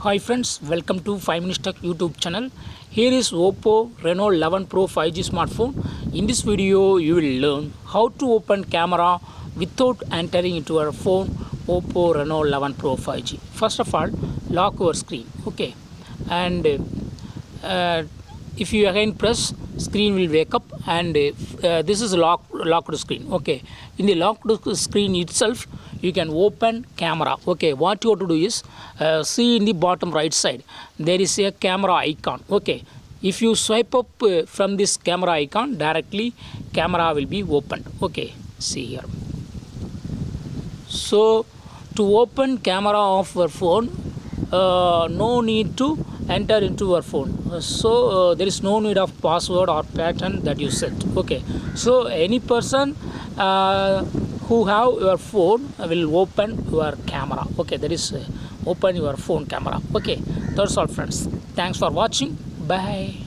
Hi friends, welcome to 5 Minutes Tech YouTube channel. Here is Oppo Reno 11 Pro 5G smartphone. In this video, you will learn how to open camera without entering into your phone Oppo Reno 11 Pro 5G. First of all, lock your screen, okay? And if you again press, screen will wake up, and this is locked screen, okay? In the locked screen itself, you can open camera, okay? What you have to do is see in the bottom right side there is a camera icon, okay? If you swipe up from this camera icon, directly camera will be opened, okay? See here. So to open camera of your phone, no need to enter into your phone, there is no need of password or pattern that you set, okay? So any person who have your phone will open your camera, okay? That is open your phone camera, okay? That's all friends. Thanks for watching. Bye.